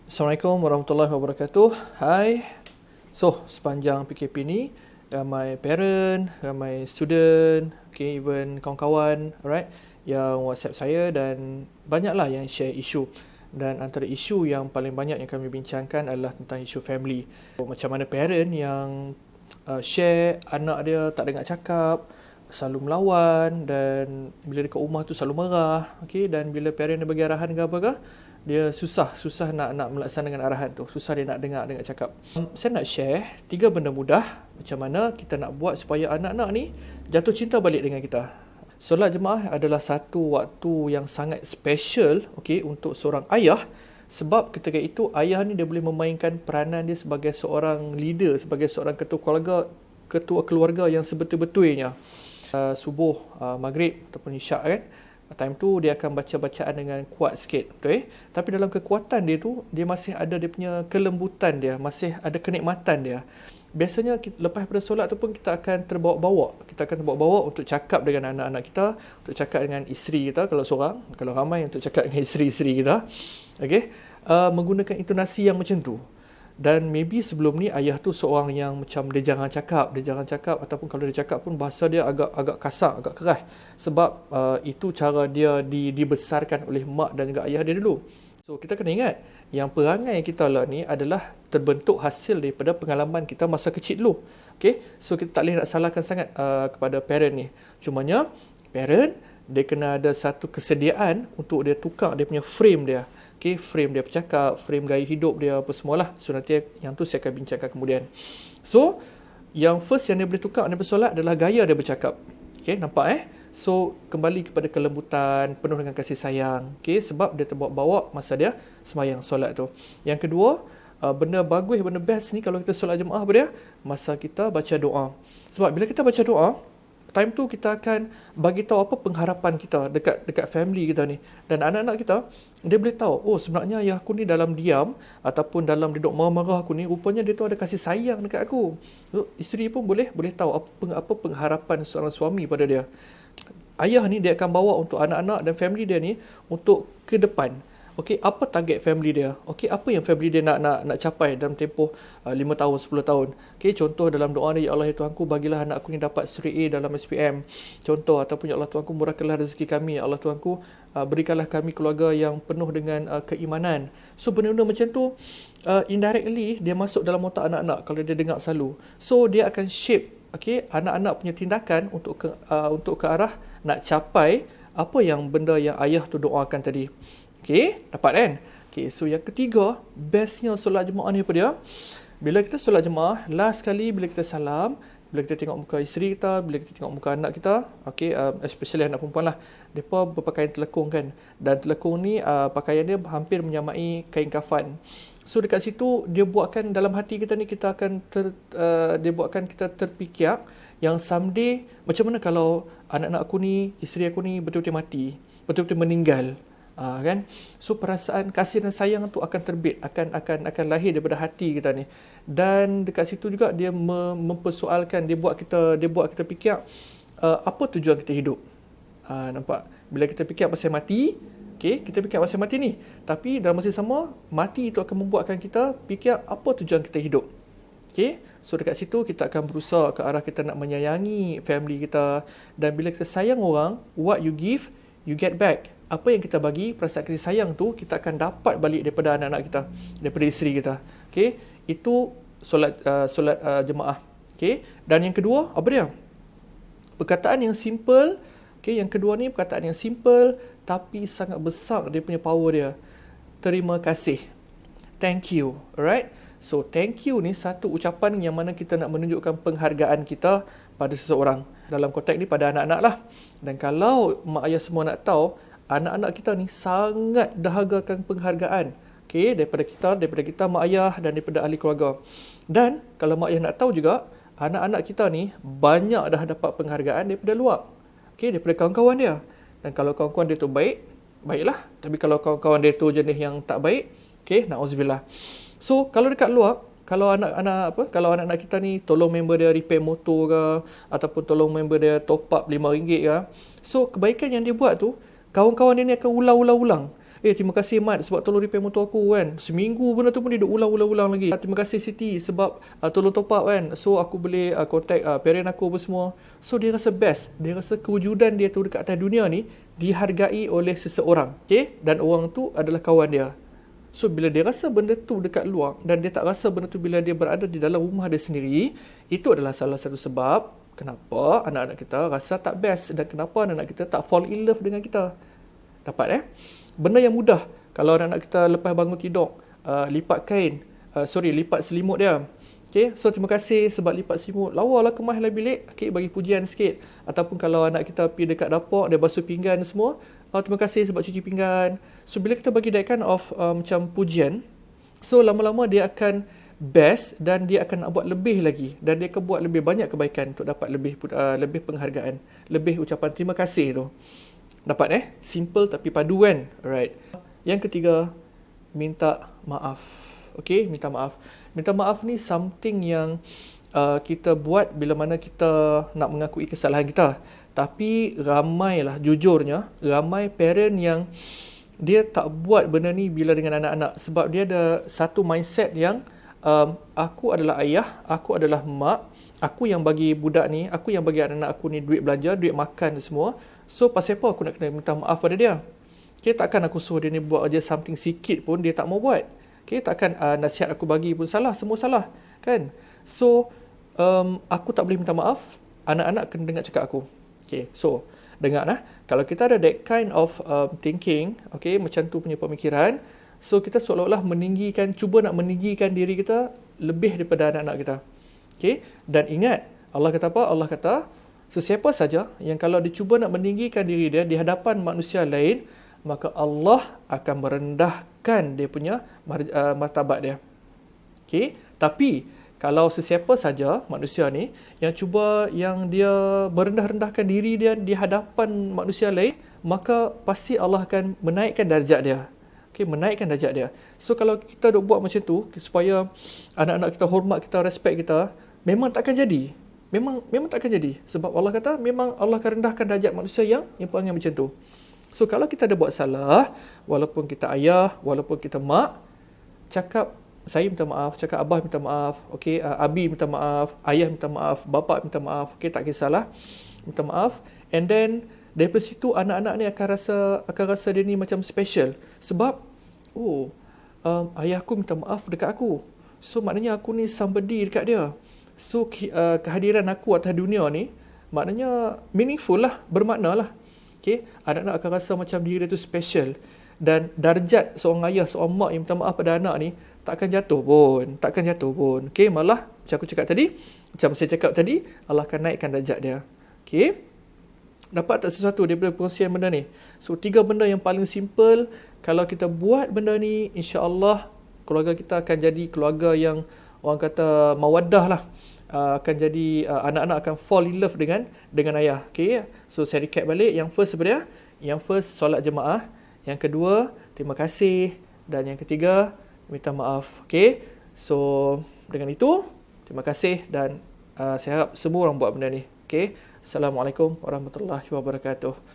Assalamualaikum warahmatullahi wabarakatuh. Hai. So, sepanjang PKP ni, ramai parent, ramai student, okay, even kawan-kawan, alright, yang WhatsApp saya dan banyaklah yang share isu. Dan antara isu yang paling banyak yang kami bincangkan adalah tentang isu family. Macam mana parent yang share anak dia tak dengar cakap, selalu melawan dan bila dekat rumah tu selalu marah, okay, dan bila parent dia bagi arahan ke apa ke, dia susah nak melaksanakan arahan tu, susah dia nak dengar cakap. Saya nak share 3 benda mudah macam mana kita nak buat supaya anak-anak ni jatuh cinta balik dengan kita. Solat jemaah adalah satu waktu yang sangat special, okay, untuk seorang ayah, sebab ketika itu ayah ni dia boleh memainkan peranan dia sebagai seorang leader, sebagai seorang ketua keluarga yang sebetul-betulnya. Subuh, maghrib ataupun isyak kan, time tu dia akan baca bacaan dengan kuat sikit, betul. Tapi dalam kekuatan dia tu, dia masih ada dia punya kelembutan dia, masih ada kenikmatan dia. Biasanya lepas pada solat tu pun kita akan terbawa-bawa untuk cakap dengan anak-anak kita, untuk cakap dengan isteri kita kalau seorang, kalau ramai untuk cakap dengan isteri-isteri kita, okey, menggunakan intonasi yang macam tu. Dan maybe sebelum ni ayah tu seorang yang macam dia jarang cakap ataupun kalau dia cakap pun bahasa dia agak kasar, agak keras, sebab itu cara dia dibesarkan oleh mak dan juga ayah dia dulu. So kita kena ingat yang perangai kita lah ni adalah terbentuk hasil daripada pengalaman kita masa kecil dulu. Okay? So kita tak boleh nak salahkan sangat kepada parent ni. Cumanya parent dia kena ada satu kesediaan untuk dia tukar dia punya frame dia. Okay, frame dia bercakap, frame gaya hidup dia, apa semualah. So nanti yang tu saya akan bincangkan kemudian. So, yang first yang dia boleh tukar dia bersolat adalah gaya dia bercakap. Okay, nampak So, kembali kepada kelembutan, penuh dengan kasih sayang. Okay, sebab dia terbawa-bawa masa dia sembahyang solat tu. Yang kedua, benda bagus, benda best ni kalau kita solat jemaah apa dia? Masa kita baca doa. Sebab bila kita baca doa, time tu kita akan bagi tahu apa pengharapan kita dekat family kita ni, dan anak-anak kita dia boleh tahu, oh sebenarnya ayah aku ni dalam diam ataupun dalam duduk marah-marah aku ni, rupanya dia tu ada kasih sayang dekat aku. So, isteri pun boleh tahu apa pengharapan seorang suami pada dia. Ayah ni dia akan bawa untuk anak-anak dan family dia ni untuk ke depan. Okey, apa target family dia? Okey, apa yang family dia nak capai dalam tempoh 5 tahun, 10 tahun. Okey, contoh dalam doa dia, ya Allah ya Tuhanku, bagilah anak aku ni dapat seri A dalam SPM. Contoh, ataupun ya Allah Tuhanku, murahkanlah rezeki kami. Ya Allah Tuhanku, berikanlah kami keluarga yang penuh dengan keimanan. So benda-benda macam tu indirectly dia masuk dalam otak anak-anak kalau dia dengar selalu. So dia akan shape, okey, anak-anak punya tindakan untuk ke arah nak capai apa yang benda yang ayah tu doakan tadi. Okay, dapat kan? Okay, so yang ketiga, bestnya solat jemaah ni apa dia? Bila kita solat jemaah, last kali bila kita salam, bila kita tengok muka isteri kita, bila kita tengok muka anak kita, okay, especially anak perempuan lah, mereka berpakaian telekung kan. Dan telekung ni, pakaian dia hampir menyamai kain kafan. So dekat situ, dia buatkan dalam hati kita ni, dia buatkan kita terfikir yang someday, macam mana kalau anak-anak aku ni, isteri aku ni betul-betul mati, betul-betul meninggal. Kan, so perasaan kasih dan sayang tu akan terbit, akan lahir daripada hati kita ni. Dan dekat situ juga dia mempersoalkan, dia buat kita fikir apa tujuan kita hidup. Nampak, bila kita fikir pasal mati, okay, kita fikir pasal mati ni, tapi dalam masa sama mati itu akan membuatkan kita fikir apa tujuan kita hidup. Okay, so dekat situ kita akan berusaha ke arah kita nak menyayangi family kita. Dan bila kita sayang orang, what you give, you get back. Apa yang kita bagi, perasaan kasih sayang tu kita akan dapat balik daripada anak-anak kita, daripada isteri kita. Okay, itu solat jemaah. Okay, dan yang kedua apa dia? Perkataan yang simple. Okay, yang kedua ni perkataan yang simple tapi sangat besar dia punya power dia. Terima kasih. Thank you. Alright. So thank you ni satu ucapan yang mana kita nak menunjukkan penghargaan kita pada seseorang. Dalam konteks ni pada anak-anak lah. Dan kalau mak ayah semua nak tahu, anak-anak kita ni sangat dahagakan penghargaan, okay, daripada kita mak ayah dan daripada ahli keluarga. Dan kalau mak ayah nak tahu juga, anak-anak kita ni banyak dah dapat penghargaan daripada luar, okay, daripada kawan-kawan dia. Dan kalau kawan-kawan dia tu baiklah. Tapi kalau kawan-kawan dia tu jenis yang tak baik, okay, na'udzubillah. So kalau dekat luar, kalau anak-anak kita ni tolong member dia repair motor ke, ataupun tolong member dia top up RM5 ke, so kebaikan yang dia buat tu, kawan-kawan dia ni akan ulang-ulang. Terima kasih Mat sebab tolong repair motor aku kan. Seminggu benda tu pun dia duk ulang-ulang lagi. Terima kasih Siti sebab tolong top up kan. So aku boleh contact parent aku apa semua. So dia rasa best. Dia rasa kewujudan dia tu dekat atas dunia ni dihargai oleh seseorang. Okay? Dan orang tu adalah kawan dia. So bila dia rasa benda tu dekat luar dan dia tak rasa benda tu bila dia berada di dalam rumah dia sendiri, itu adalah salah satu sebab kenapa anak-anak kita rasa tak best dan kenapa anak-anak kita tak fall in love dengan kita. Dapat benda yang mudah. Kalau anak-anak kita lepas bangun tidur, lipat selimut dia. Okay, so terima kasih sebab lipat selimut. Lawalah kemas dalam bilik, okay, bagi pujian sikit. Ataupun kalau anak kita pergi dekat dapur, dia basuh pinggan semua, terima kasih sebab cuci pinggan. So bila kita bagi that kind of macam pujian, so lama-lama dia akan best dan dia akan nak buat lebih lagi. Dan dia akan buat lebih banyak kebaikan untuk dapat lebih penghargaan, lebih ucapan terima kasih tu. Dapat simple tapi padu kan. Alright. Yang ketiga, minta maaf. Okay, minta maaf. Minta maaf ni something yang kita buat bila mana kita nak mengakui kesalahan kita. Tapi ramailah, jujurnya, ramai parent yang dia tak buat benda ni bila dengan anak-anak. Sebab dia ada satu mindset yang aku adalah ayah, aku adalah mak, aku yang bagi budak ni, aku yang bagi anak-anak aku ni duit belanja, duit makan semua. So, pasal apa aku nak kena minta maaf pada dia? Okay, takkan aku suruh dia ni buat je something sikit pun dia tak mau buat. Okay, takkan nasihat aku bagi pun salah, semua salah. Kan? So, aku tak boleh minta maaf, anak-anak kena dengar cakap aku. Okay, so, dengar lah. Kalau kita ada that kind of thinking, okay, macam tu punya pemikiran, so kita seolah-olah cuba nak meninggikan diri kita lebih daripada anak-anak kita. Okay, dan ingat, Allah kata apa? Allah kata, sesiapa saja yang kalau dia cuba nak meninggikan diri dia di hadapan manusia lain, maka Allah akan merendahkan dia punya martabat dia. Okay? Tapi kalau sesiapa saja manusia ni yang dia merendah-rendahkan diri dia di hadapan manusia lain, maka pasti Allah akan menaikkan darjat dia. Okay, menaikkan darjat dia. So kalau kita duk buat macam tu supaya anak-anak kita hormat kita, respect kita, memang takkan jadi. Memang takkan jadi. Sebab Allah kata memang Allah akan rendahkan darjat manusia yang perangai macam tu. So kalau kita ada buat salah, walaupun kita ayah, walaupun kita mak, cakap saya minta maaf, cakap abah minta maaf, okay, abi minta maaf, ayah minta maaf, bapa minta maaf, okay, tak kisahlah, minta maaf. And then daripada situ anak-anak ni akan rasa dia ni macam special. Sebab ayah aku minta maaf dekat aku. So maknanya aku ni somebody dekat dia. So kehadiran aku atas dunia ni maknanya meaningful lah, bermakna lah. Okay? Anak-anak akan rasa macam diri dia tu special. Dan darjat seorang ayah, seorang mak yang minta maaf pada anak ni takkan jatuh pun. Okay? Malah macam aku cakap tadi, macam saya cakap tadi, Allah akan naikkan darjat dia. Okay? Dapat tak sesuatu daripada perkongsian benda ni? So 3 benda yang paling simple. Kalau kita buat benda ni, insya-Allah keluarga kita akan jadi keluarga yang orang kata mawaddah lah. Akan jadi anak-anak akan fall in love dengan ayah. Okay? So saya recap balik. Yang first sebenarnya, yang first solat jemaah, yang kedua terima kasih, dan yang ketiga minta maaf. Okay? So dengan itu terima kasih dan saya harap semua orang buat benda ni. Okay? Assalamualaikum warahmatullahi wabarakatuh.